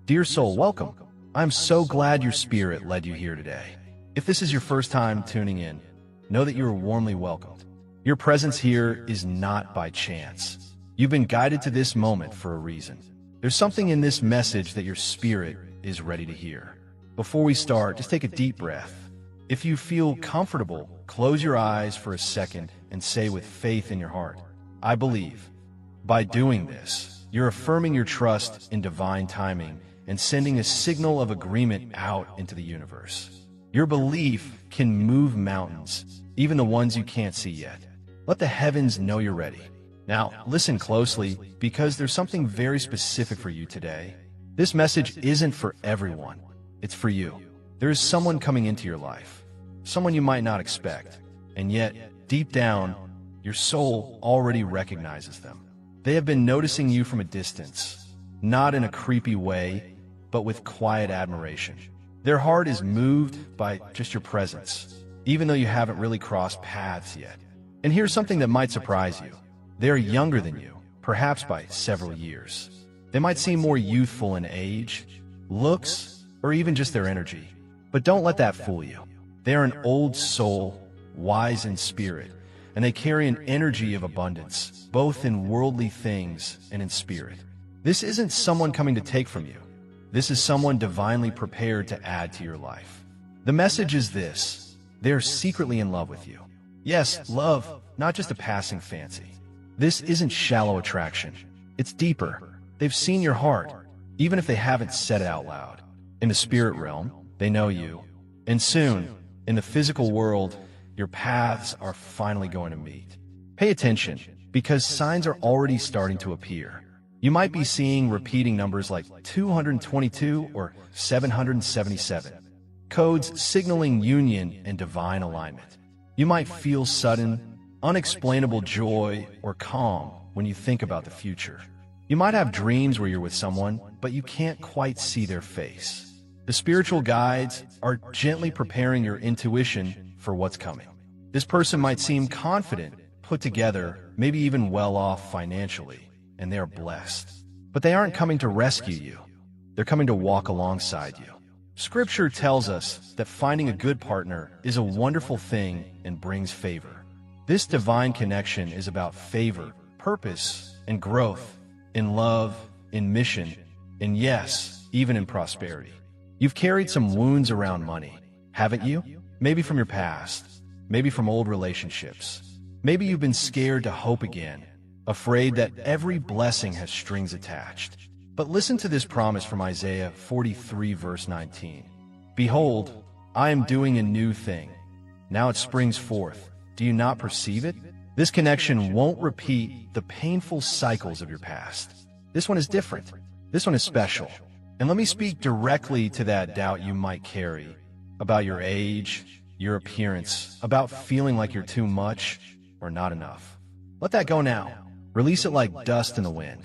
Dear soul, welcome. I'm so glad your spirit led you here today. If this is your first time tuning in, know that you are warmly welcomed. Your presence here is not by chance. You've been guided to this moment for a reason. There's something in this message that your spirit is ready to hear. Before we start, just take a deep breath. If you feel comfortable, close your eyes for a second and say with faith in your heart, I believe. By doing this, you're affirming your trust in divine timing and sending a signal of agreement out into the universe. Your belief can move mountains, even the ones you can't see yet. Let the heavens know you're ready. Now, listen closely, because there's something very specific for you today. This message isn't for everyone. It's for you. There is someone coming into your life, someone you might not expect, and yet, deep down, your soul already recognizes them. They have been noticing you from a distance, not in a creepy way, but with quiet admiration. Their heart is moved by just your presence, even though you haven't really crossed paths yet. And here's something that might surprise you. They are younger than you, perhaps by several years. They might seem more youthful in age, looks, or even just their energy. But don't let that fool you. They are an old soul, wise in spirit, and they carry an energy of abundance, both in worldly things and in spirit. This isn't someone coming to take from you. This is someone divinely prepared to add to your life. The message is this: they are secretly in love with you. Yes, love, not just a passing fancy. This isn't shallow attraction. It's deeper. They've seen your heart, even if they haven't said it out loud. In the spirit realm, they know you. And soon, in the physical world, your paths are finally going to meet. Pay attention, because signs are already starting to appear. You might be seeing repeating numbers like 222 or 777, codes signaling union and divine alignment. You might feel sudden, unexplainable joy or calm when you think about the future. You might have dreams where you're with someone, but you can't quite see their face. The spiritual guides are gently preparing your intuition for what's coming. This person might seem confident, put together, maybe even well off financially, and they are blessed. But they aren't coming to rescue you. They're coming to walk alongside you. Scripture tells us that finding a good partner is a wonderful thing and brings favor. This divine connection is about favor, purpose, and growth, in love, in mission, and yes, even in prosperity. You've carried some wounds around money, haven't you? Maybe from your past, maybe from old relationships. Maybe you've been scared to hope again, afraid that every blessing has strings attached. But listen to this promise from Isaiah 43 verse 19. Behold, I am doing a new thing. Now it springs forth. Do you not perceive it? This connection won't repeat the painful cycles of your past. This one is different. This one is special. And let me speak directly to that doubt you might carry about your age, your appearance, about feeling like you're too much or not enough. Let that go now. Release it like dust in the wind.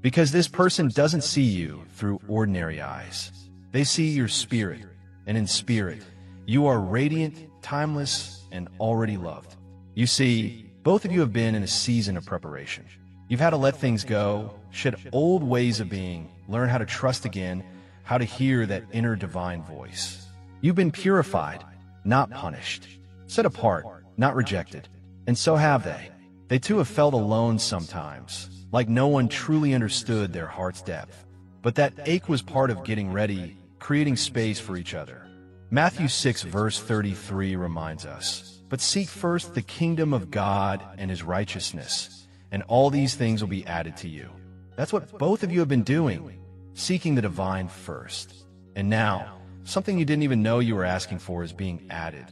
Because this person doesn't see you through ordinary eyes. They see your spirit, and in spirit, you are radiant, timeless, and already loved. You see, both of you have been in a season of preparation. You've had to let things go, shed old ways of being, learn how to trust again, how to hear that inner divine voice. You've been purified, not punished, set apart, not rejected, and so have they. They too have felt alone sometimes, like no one truly understood their heart's depth. But that ache was part of getting ready, creating space for each other. Matthew 6 verse 33 reminds us, but seek first the kingdom of God and his righteousness, and all these things will be added to you. That's what both of you have been doing, seeking the divine first. And now, something you didn't even know you were asking for is being added.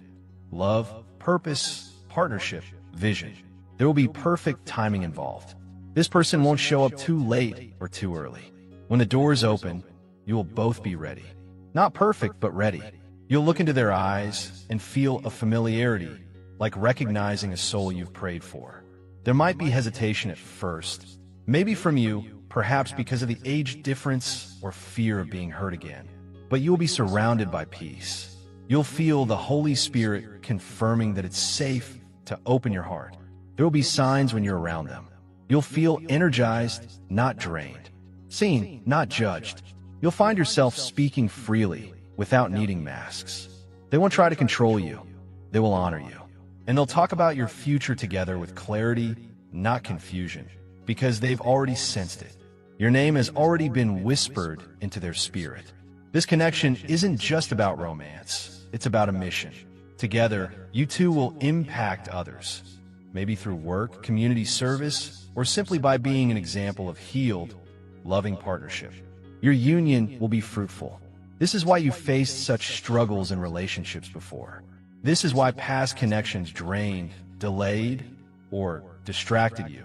Love, purpose, partnership, vision. There will be perfect timing involved. This person won't show up too late or too early. When the doors open, you will both be ready. Not perfect, but ready. You'll look into their eyes and feel a familiarity, like recognizing a soul you've prayed for. There might be hesitation at first, maybe from you, perhaps because of the age difference or fear of being hurt again. But you'll be surrounded by peace. You'll feel the Holy Spirit confirming that it's safe to open your heart. There will be signs when you're around them. You'll feel energized, not drained. Seen, not judged. You'll find yourself speaking freely without needing masks. They won't try to control you. They will honor you. And they'll talk about your future together with clarity, not confusion, because they've already sensed it. Your name has already been whispered into their spirit. This connection isn't just about romance. It's about a mission. Together, you two will impact others, maybe through work, community service, or simply by being an example of healed, loving partnership. Your union will be fruitful. This is why you faced such struggles in relationships before. This is why past connections drained, delayed, or distracted you.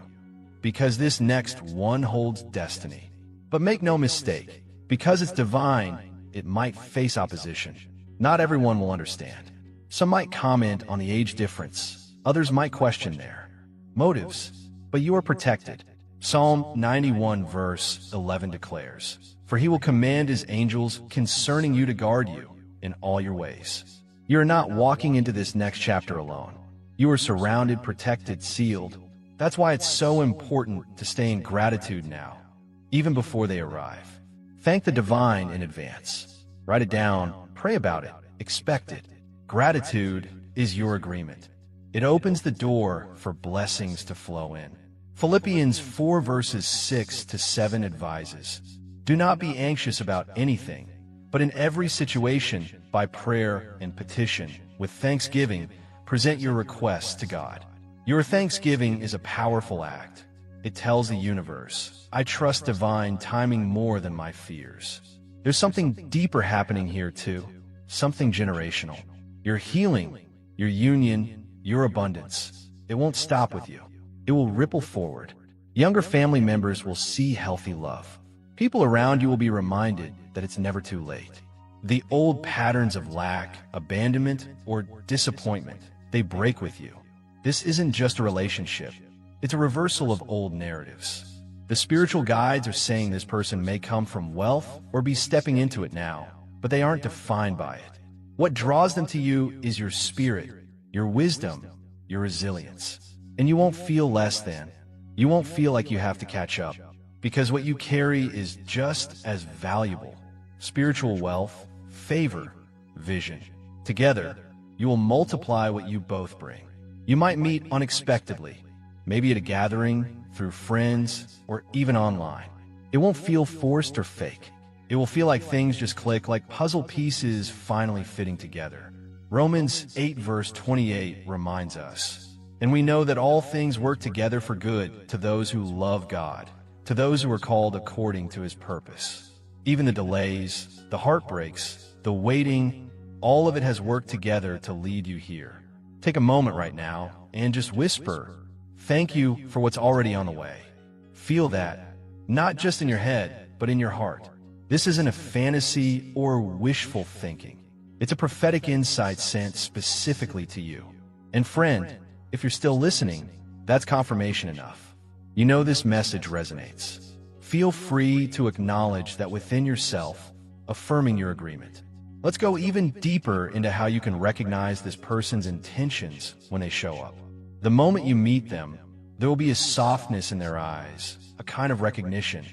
Because this next one holds destiny. But make no mistake, because it's divine, it might face opposition. Not everyone will understand. Some might comment on the age difference. Others might question their motives. But you are protected. Psalm 91 verse 11 declares, "For he will command his angels concerning you to guard you in all your ways." You are not walking into this next chapter alone. You are surrounded, protected, sealed. That's why it's so important to stay in gratitude now, even before they arrive. Thank the divine in advance. Write it down, pray about it, expect it. Gratitude is your agreement. It opens the door for blessings to flow in. Philippians 4 verses 6 to 7 advises, "Do not be anxious about anything, but in every situation, by prayer and petition, with thanksgiving, present your requests to God." Your thanksgiving is a powerful act. It tells the universe, "I trust divine timing more than my fears." There's something deeper happening here too, something generational. Your healing, your union, your abundance, it won't stop with you. It will ripple forward. Younger family members will see healthy love. People around you will be reminded that it's never too late. The old patterns of lack, abandonment, or disappointment, they break with you. This isn't just a relationship. It's a reversal of old narratives. The spiritual guides are saying this person may come from wealth or be stepping into it now, but they aren't defined by it. What draws them to you is your spirit, your wisdom, your resilience. And you won't feel less than. You won't feel like you have to catch up, because what you carry is just as valuable. Spiritual wealth, favor, vision. Together, you will multiply what you both bring. You might meet unexpectedly, maybe at a gathering, through friends, or even online. It won't feel forced or fake. It will feel like things just click, like puzzle pieces finally fitting together. Romans 8 verse 28 reminds us, "And we know that all things work together for good to those who love God, to those who are called according to his purpose." Even the delays, the heartbreaks, the waiting, all of it has worked together to lead you here. Take a moment right now and just whisper, "Thank you for what's already on the way." Feel that, not just in your head, but in your heart. This isn't a fantasy or wishful thinking. It's a prophetic insight sent specifically to you. And friend, if you're still listening, that's confirmation enough. You know this message resonates. Feel free to acknowledge that within yourself, affirming your agreement. Let's go even deeper into how you can recognize this person's intentions when they show up. The moment you meet them, there will be a softness in their eyes, a kind of recognition,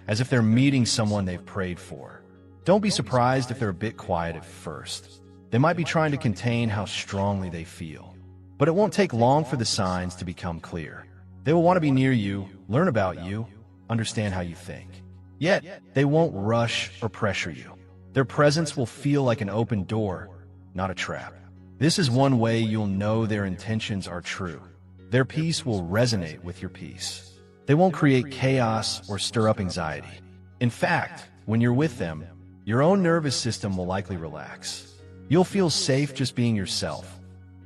as if they're meeting someone they've prayed for. Don't be surprised if they're a bit quiet at first. They might be trying to contain how strongly they feel. But it won't take long for the signs to become clear. They will want to be near you, learn about you, understand how you think. Yet, they won't rush or pressure you. Their presence will feel like an open door, not a trap. This is one way you'll know their intentions are true. Their peace will resonate with your peace. They won't create chaos or stir up anxiety. In fact, when you're with them, your own nervous system will likely relax. You'll feel safe just being yourself.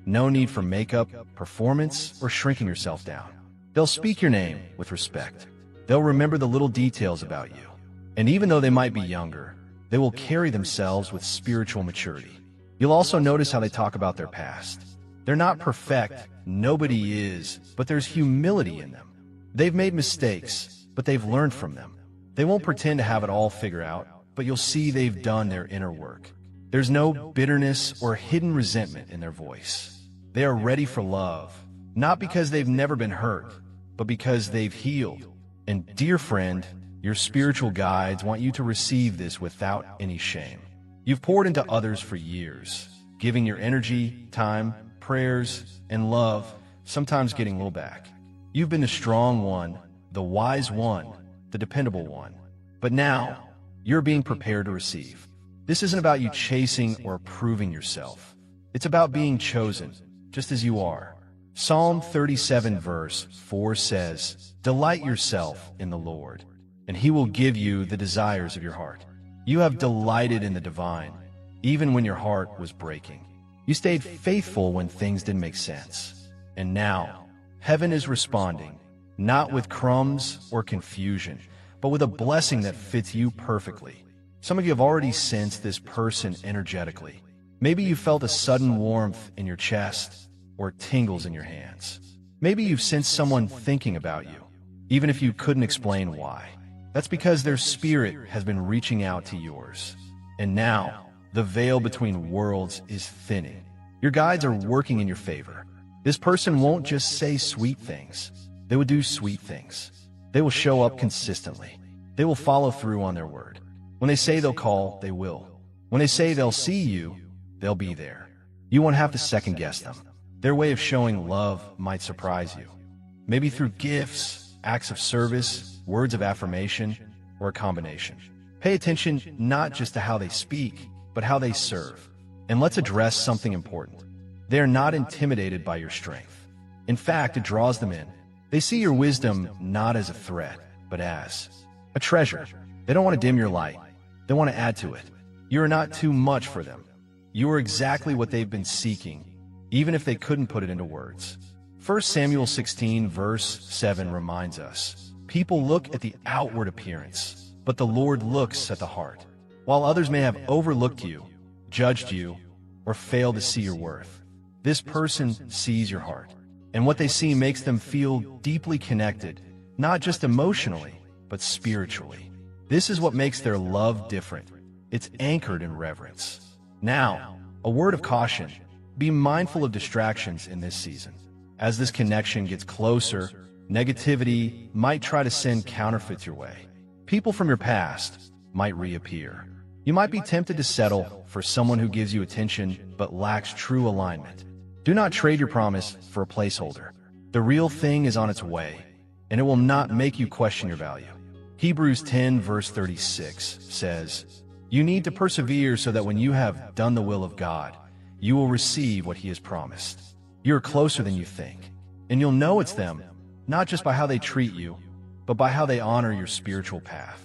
No need for makeup, performance, or shrinking yourself down. They'll speak your name with respect. They'll remember the little details about you. And even though they might be younger, they will carry themselves with spiritual maturity. You'll also notice how they talk about their past. They're not perfect, nobody is, but there's humility in them. They've made mistakes, but they've learned from them. They won't pretend to have it all figured out, but you'll see they've done their inner work. There's no bitterness or hidden resentment in their voice. They are ready for love, not because they've never been hurt, but because they've healed. And dear friend, Your spiritual guides want you to receive this without any shame. You've poured into others for years, giving your energy, time, prayers, and love, sometimes getting little back. You've been the strong one, the wise one, the dependable one. But now, you're being prepared to receive. This isn't about you chasing or proving yourself. It's about being chosen, just as you are. Psalm 37 verse 4 says, "Delight yourself in the Lord, and He will give you the desires of your heart." You have delighted in the divine, even when your heart was breaking. You stayed faithful when things didn't make sense. And now, heaven is responding, not with crumbs or confusion, but with a blessing that fits you perfectly. Some of you have already sensed this person energetically. Maybe you felt a sudden warmth in your chest or tingles in your hands. Maybe you've sensed someone thinking about you, even if you couldn't explain why. That's because their spirit has been reaching out to yours. And now, the veil between worlds is thinning. Your guides are working in your favor. This person won't just say sweet things. They will do sweet things. They will show up consistently. They will follow through on their word. When they say they'll call, they will. When they say they'll see you, they'll be there. You won't have to second guess them. Their way of showing love might surprise you. Maybe through gifts, acts of service, words of affirmation, or a combination. Pay attention not just to how they speak, but how they serve. And let's address something important. They are not intimidated by your strength. In fact, it draws them in. They see your wisdom not as a threat, but as a treasure. They don't want to dim your light. They want to add to it. You are not too much for them. You are exactly what they've been seeking, even if they couldn't put it into words. 1 Samuel 16 verse 7 reminds us, people look at the outward appearance, but the Lord looks at the heart. While others may have overlooked you, judged you, or failed to see your worth, this person sees your heart. And what they see makes them feel deeply connected, not just emotionally, but spiritually. This is what makes their love different. It's anchored in reverence. Now, a word of caution. Be mindful of distractions in this season. As this connection gets closer, negativity might try to send counterfeits your way. People from your past might reappear. You might be tempted to settle for someone who gives you attention but lacks true alignment. Do not trade your promise for a placeholder. The real thing is on its way, and it will not make you question your value. Hebrews 10 verse 36 says, "You need to persevere so that when you have done the will of God, you will receive what He has promised." You're closer than you think, and you'll know it's them, not just by how they treat you, but by how they honor your spiritual path.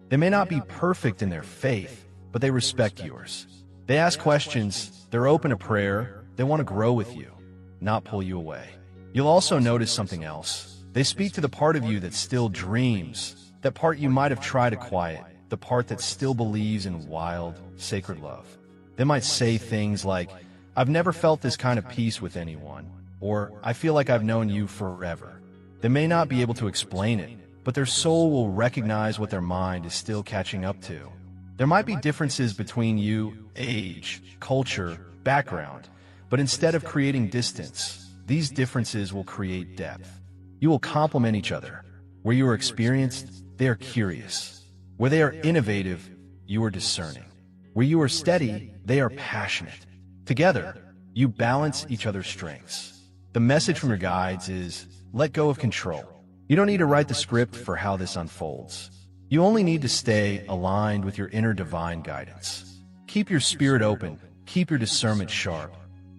They may not be perfect in their faith, but they respect yours. They ask questions, they're open to prayer, they want to grow with you, not pull you away. You'll also notice something else. They speak to the part of you that still dreams, that part you might have tried to quiet, the part that still believes in wild, sacred love. They might say things like, "I've never felt this kind of peace with anyone," or "I feel like I've known you forever." They may not be able to explain it, but their soul will recognize what their mind is still catching up to. There might be differences between you, age, culture, background, but instead of creating distance, these differences will create depth. You will complement each other. Where you are experienced, they are curious. Where they are innovative, you are discerning. Where you are steady, they are passionate. Together, you balance each other's strengths. The message from your guides is, let go of control. You don't need to write the script for how this unfolds. You only need to stay aligned with your inner divine guidance. Keep your spirit open, keep your discernment sharp,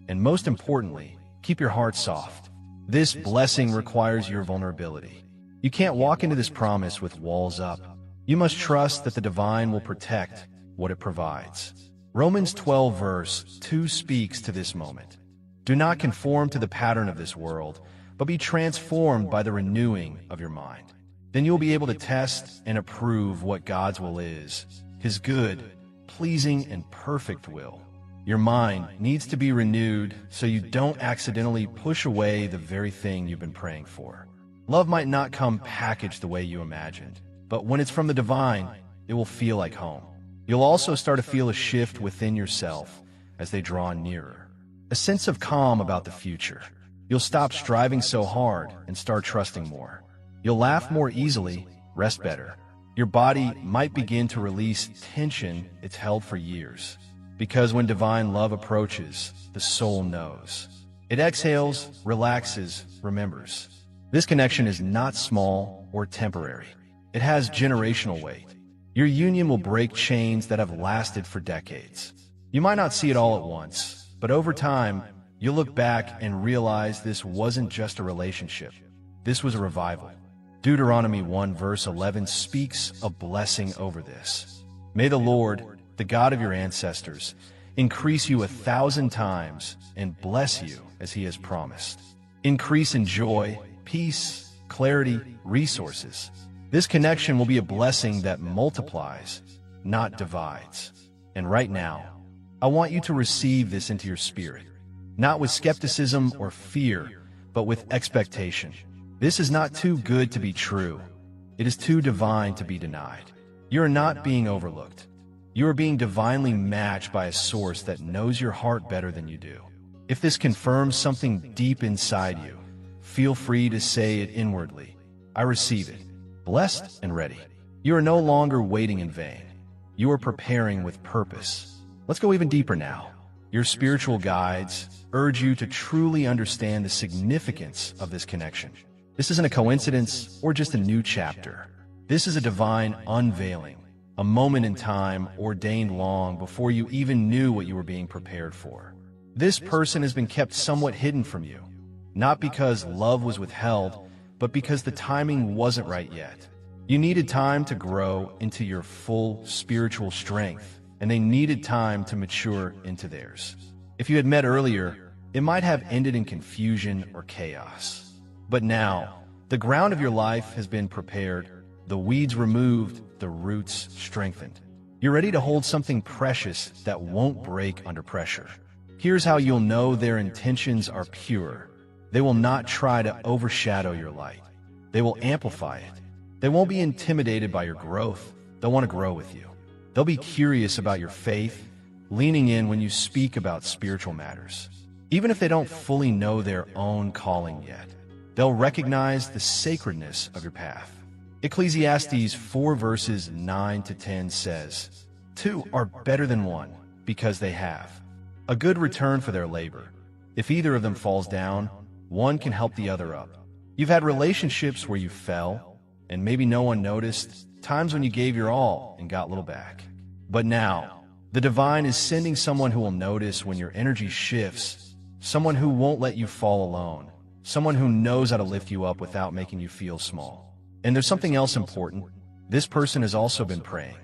and most importantly, keep your heart soft. This blessing requires your vulnerability. You can't walk into this promise with walls up. You must trust that the divine will protect what it provides. Romans 12 verse 2 speaks to this moment. Do not conform to the pattern of this world, but be transformed by the renewing of your mind. Then you'll be able to test and approve what God's will is, His good, pleasing, and perfect will. Your mind needs to be renewed so you don't accidentally push away the very thing you've been praying for. Love might not come packaged the way you imagined, but when it's from the divine, it will feel like home. You'll also start to feel a shift within yourself as they draw nearer. A sense of calm about the future. You'll stop striving so hard and start trusting more. You'll laugh more easily, rest better. Your body might begin to release tension it's held for years. Because when divine love approaches, the soul knows. It exhales, relaxes, remembers. This connection is not small or temporary. It has generational weight. Your union will break chains that have lasted for decades. You might not see it all at once, but over time, you'll look back and realize this wasn't just a relationship. This was a revival. Deuteronomy 1 verse 11 speaks a blessing over this. May the Lord, the God of your ancestors, increase you 1,000 times and bless you as he has promised. Increase in joy, peace, clarity, resources. This connection will be a blessing that multiplies, not divides. And right now, I want you to receive this into your spirit, not with skepticism or fear, but with expectation. This is not too good to be true. It is too divine to be denied. You are not being overlooked. You are being divinely matched by a source that knows your heart better than you do. If this confirms something deep inside you, feel free to say it inwardly. I receive it, blessed and ready. You are no longer waiting in vain. You are preparing with purpose. Let's go even deeper now. Your spiritual guides urge you to truly understand the significance of this connection. This isn't a coincidence or just a new chapter. This is a divine unveiling, a moment in time ordained long before you even knew what you were being prepared for. This person has been kept somewhat hidden from you, not because love was withheld, but because the timing wasn't right yet. You needed time to grow into your full spiritual strength, and they needed time to mature into theirs. If you had met earlier, it might have ended in confusion or chaos. But now, the ground of your life has been prepared, the weeds removed, the roots strengthened. You're ready to hold something precious that won't break under pressure. Here's how you'll know their intentions are pure. They will not try to overshadow your light. They will amplify it. They won't be intimidated by your growth. They'll want to grow with you. They'll be curious about your faith, leaning in when you speak about spiritual matters. Even if they don't fully know their own calling yet, they'll recognize the sacredness of your path. Ecclesiastes 4 verses 9 to 10 says, "Two are better than one because they have a good return for their labor. If either of them falls down, one can help the other up." You've had relationships where you fell, and maybe no one noticed, times when you gave your all and got little back. But now, the divine is sending someone who will notice when your energy shifts, someone who won't let you fall alone, someone who knows how to lift you up without making you feel small. And there's something else important. This person has also been praying.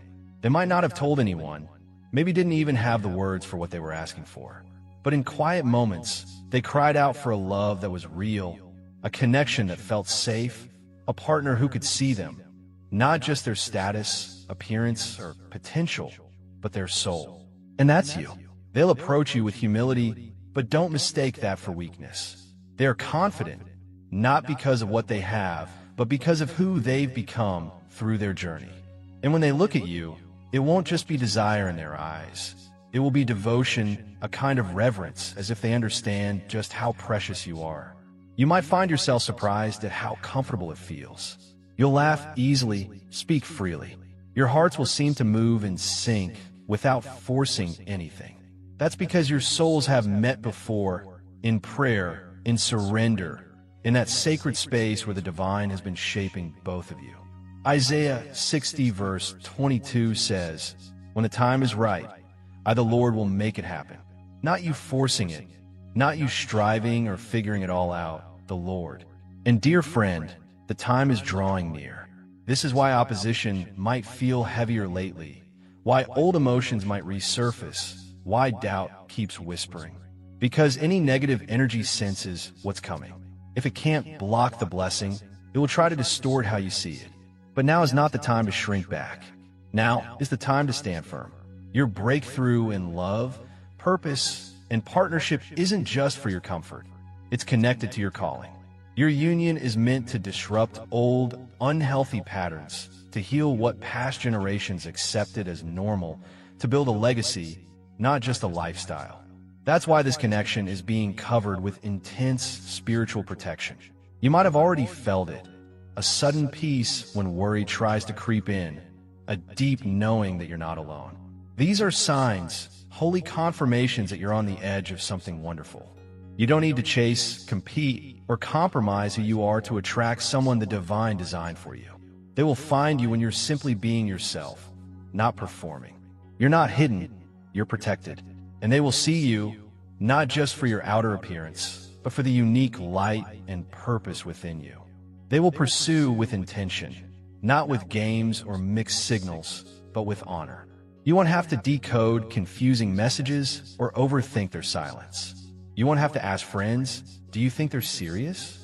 They might not have told anyone, maybe didn't even have the words for what they were asking for. But in quiet moments, they cried out for a love that was real, a connection that felt safe, a partner who could see them, not just their status, appearance, or potential, but their soul. And that's you. They'll approach you with humility, but don't mistake that for weakness. They are confident, not because of what they have, but because of who they've become through their journey. And when they look at you, it won't just be desire in their eyes. It will be devotion, a kind of reverence, as if they understand just how precious you are. You might find yourself surprised at how comfortable it feels. You'll laugh easily, speak freely. Your hearts will seem to move in sync without forcing anything. That's because your souls have met before, in prayer, in surrender, in that sacred space where the divine has been shaping both of you. Isaiah 60 verse 22 says, "When the time is right, I the Lord will make it happen." Not you forcing it, not you striving or figuring it all out, the Lord. And dear friend, the time is drawing near. This is why opposition might feel heavier lately, why old emotions might resurface, why doubt keeps whispering. Because any negative energy senses what's coming. If it can't block the blessing, it will try to distort how you see it. But now is not the time to shrink back. Now is the time to stand firm. Your breakthrough in love, purpose, and partnership isn't just for your comfort. It's connected to your calling. Your union is meant to disrupt old, unhealthy patterns, to heal what past generations accepted as normal, to build a legacy, not just a lifestyle. That's why this connection is being covered with intense spiritual protection. You might have already felt it, a sudden peace when worry tries to creep in, a deep knowing that you're not alone. These are signs, holy confirmations that you're on the edge of something wonderful. You don't need to chase, compete, or compromise who you are to attract someone the divine designed for you. They will find you when you're simply being yourself, not performing. You're not hidden, you're protected. And they will see you, not just for your outer appearance, but for the unique light and purpose within you. They will pursue with intention, not with games or mixed signals, but with honor. You won't have to decode confusing messages or overthink their silence. You won't have to ask friends, do you think they're serious?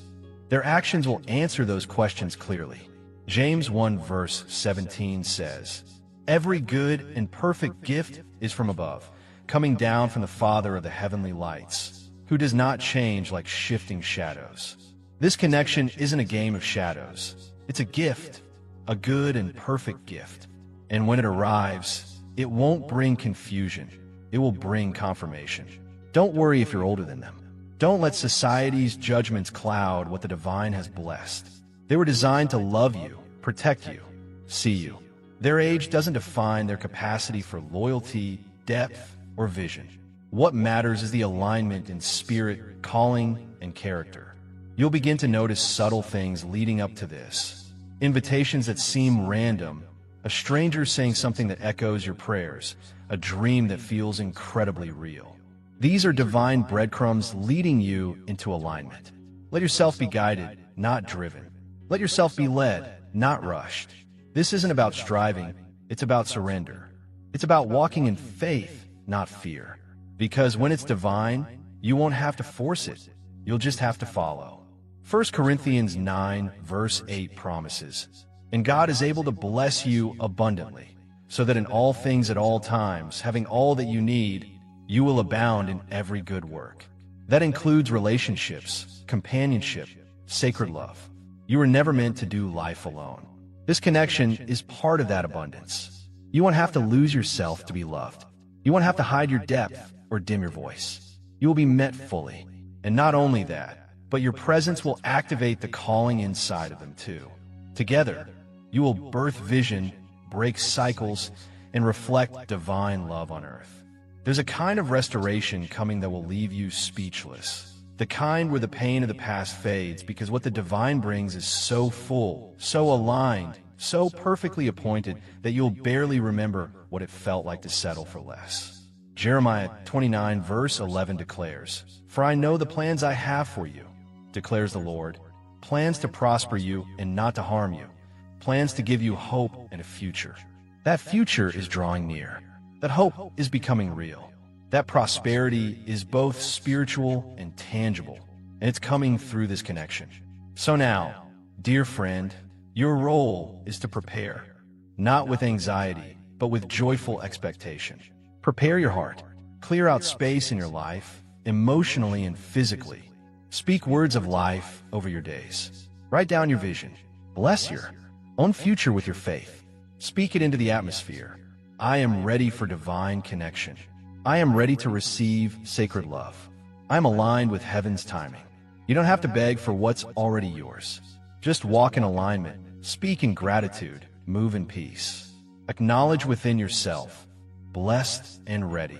Their actions will answer those questions clearly. James 1 verse 17 says, "Every good and perfect gift is from above, coming down from the Father of the heavenly lights, who does not change like shifting shadows." This connection isn't a game of shadows. It's a gift, a good and perfect gift. And when it arrives, it won't bring confusion. It will bring confirmation. Don't worry if you're older than them. Don't let society's judgments cloud what the divine has blessed. They were designed to love you, protect you, see you. Their age doesn't define their capacity for loyalty, depth, or vision. What matters is the alignment in spirit, calling, and character. You'll begin to notice subtle things leading up to this. Invitations that seem random, a stranger saying something that echoes your prayers, a dream that feels incredibly real. These are divine breadcrumbs leading you into alignment. Let yourself be guided, not driven. Let yourself be led, not rushed. This isn't about striving, it's about surrender. It's about walking in faith, not fear. Because when it's divine, you won't have to force it. You'll just have to follow. 1 Corinthians 9 verse 8 promises, "And God is able to bless you abundantly, so that in all things at all times, having all that you need, you will abound in every good work." That includes relationships, companionship, sacred love. You were never meant to do life alone. This connection is part of that abundance. You won't have to lose yourself to be loved. You won't have to hide your depth or dim your voice. You will be met fully. And not only that, but your presence will activate the calling inside of them too. Together, you will birth vision, break cycles, and reflect divine love on earth. There's a kind of restoration coming that will leave you speechless. The kind where the pain of the past fades because what the divine brings is so full, so aligned, so perfectly appointed that you'll barely remember what it felt like to settle for less. Jeremiah 29 verse 11 declares, "For I know the plans I have for you, declares the Lord, plans to prosper you and not to harm you, plans to give you hope and a future." That future is drawing near. That hope is becoming real. That prosperity is both spiritual and tangible, and it's coming through this connection. So now, dear friend, your role is to prepare, not with anxiety, but with joyful expectation. Prepare your heart. Clear out space in your life, emotionally and physically. Speak words of life over your days. Write down your vision. Bless your own future with your faith. Speak it into the atmosphere. I am ready for divine connection. I am ready to receive sacred love. I am aligned with heaven's timing. You don't have to beg for what's already yours. Just walk in alignment, speak in gratitude, move in peace. Acknowledge within yourself, blessed and ready.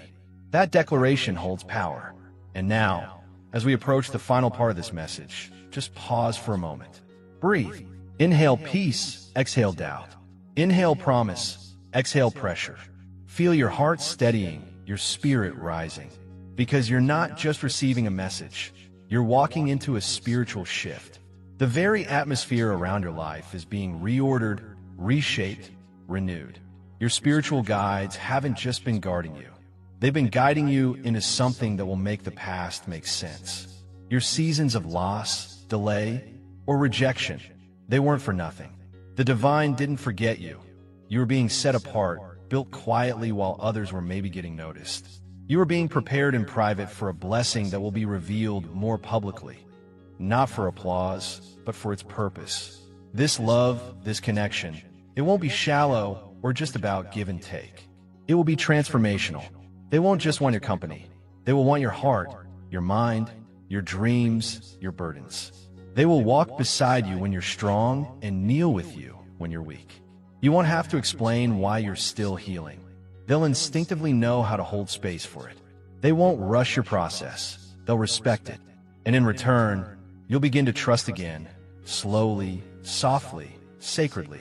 That declaration holds power. And now, as we approach the final part of this message, just pause for a moment. Breathe. Inhale peace, exhale doubt. Inhale promise, exhale pressure. Feel your heart steadying, your spirit rising. Because you're not just receiving a message, you're walking into a spiritual shift. The very atmosphere around your life is being reordered, reshaped, renewed. Your spiritual guides haven't just been guarding you. They've been guiding you into something that will make the past make sense. Your seasons of loss, delay, or rejection, they weren't for nothing. The divine didn't forget you. You were being set apart, built quietly while others were maybe getting noticed. You were being prepared in private for a blessing that will be revealed more publicly. Not for applause, but for its purpose. This love, this connection, it won't be shallow or just about give and take. It will be transformational. They won't just want your company. They will want your heart, your mind, your dreams, your burdens. They will walk beside you when you're strong and kneel with you when you're weak. You won't have to explain why you're still healing. They'll instinctively know how to hold space for it. They won't rush your process. They'll respect it. And in return, you'll begin to trust again, slowly, softly, sacredly.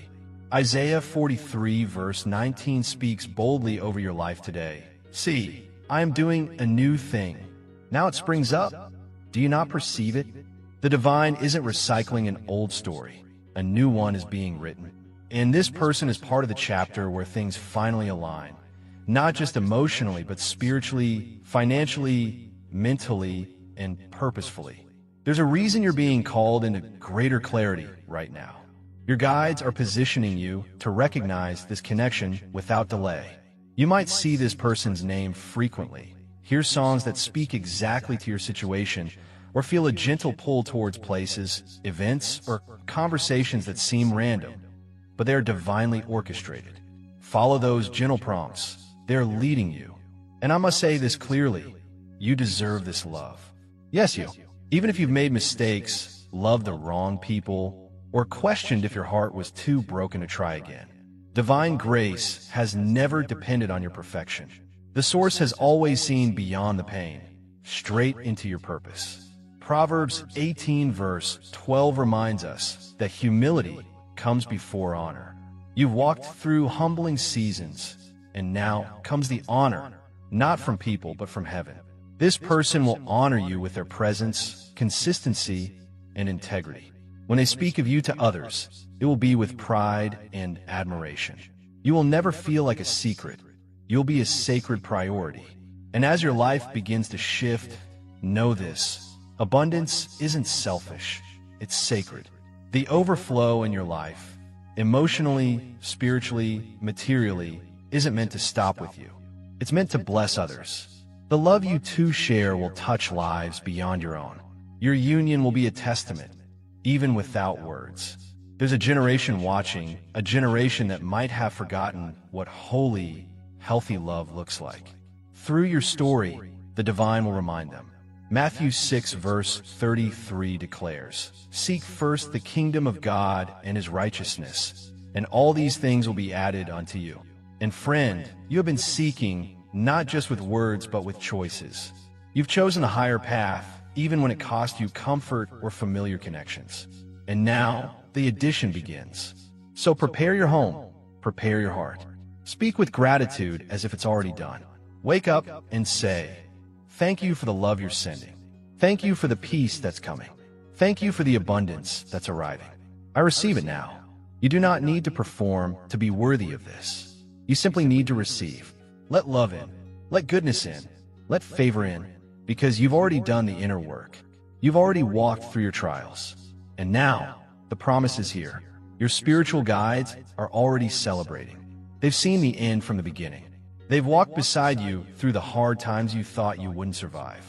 Isaiah 43 verse 19 speaks boldly over your life today. See, I am doing a new thing. Now it springs up. Do you not perceive it? The divine isn't recycling an old story. A new one is being written. And this person is part of the chapter where things finally align. Not just emotionally, but spiritually, financially, mentally, and purposefully. There's a reason you're being called into greater clarity right now. Your guides are positioning you to recognize this connection without delay. You might see this person's name frequently, hear songs that speak exactly to your situation, or feel a gentle pull towards places, events, or conversations that seem random, but they are divinely orchestrated. Follow those gentle prompts. They're leading you. And I must say this clearly, you deserve this love. Yes, you. Even if you've made mistakes, loved the wrong people, or questioned if your heart was too broken to try again, divine grace has never depended on your perfection. The source has always seen beyond the pain, straight into your purpose. Proverbs 18 verse 12 reminds us that humility comes before honor. You've walked through humbling seasons, and now comes the honor, not from people, but from heaven. This person will honor you with their presence, consistency, and integrity. When they speak of you to others, it will be with pride and admiration. You will never feel like a secret. You'll be a sacred priority. And as your life begins to shift, know this: abundance isn't selfish, it's sacred. The overflow in your life, emotionally, spiritually, materially, isn't meant to stop with you. It's meant to bless others. The love you two share will touch lives beyond your own. Your union will be a testament, even without words. There's a generation watching, a generation that might have forgotten what holy, healthy love looks like. Through your story, the divine will remind them. Matthew 6 verse 33 declares, "Seek first the kingdom of God and his righteousness, and all these things will be added unto you." And friend, you have been seeking, not just with words, but with choices. You've chosen a higher path, even when it cost you comfort or familiar connections. And now, the addition begins. So prepare your home, prepare your heart. Speak with gratitude as if it's already done. Wake up and say, "Thank you for the love you're sending. Thank you for the peace that's coming. Thank you for the abundance that's arriving. I receive it now." You do not need to perform to be worthy of this. You simply need to receive. Let love in. Let goodness in. Let favor in. Because you've already done the inner work. You've already walked through your trials. And now, the promise is here. Your spiritual guides are already celebrating. They've seen the end from the beginning. They've walked beside you through the hard times you thought you wouldn't survive.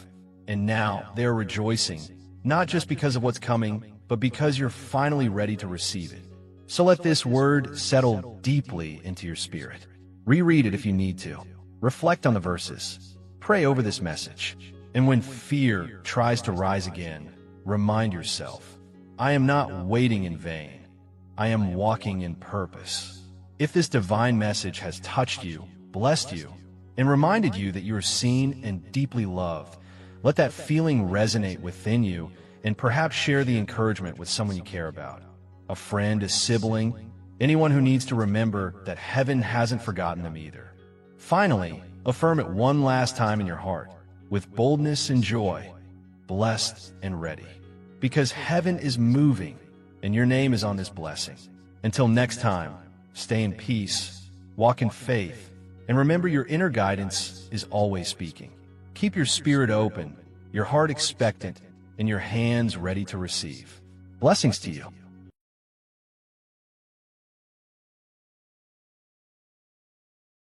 And now they are rejoicing, not just because of what's coming, but because you're finally ready to receive it. So let this word settle deeply into your spirit. Reread it if you need to. Reflect on the verses. Pray over this message. And when fear tries to rise again, remind yourself, I am not waiting in vain. I am walking in purpose. If this divine message has touched you, blessed you, and reminded you that you are seen and deeply loved, let that feeling resonate within you and perhaps share the encouragement with someone you care about. A friend, a sibling, anyone who needs to remember that heaven hasn't forgotten them either. Finally, affirm it one last time in your heart, with boldness and joy, blessed and ready. Because heaven is moving, and your name is on this blessing. Until next time, stay in peace, walk in faith, and remember your inner guidance is always speaking. Keep your spirit open, your heart expectant, and your hands ready to receive. Blessings to you.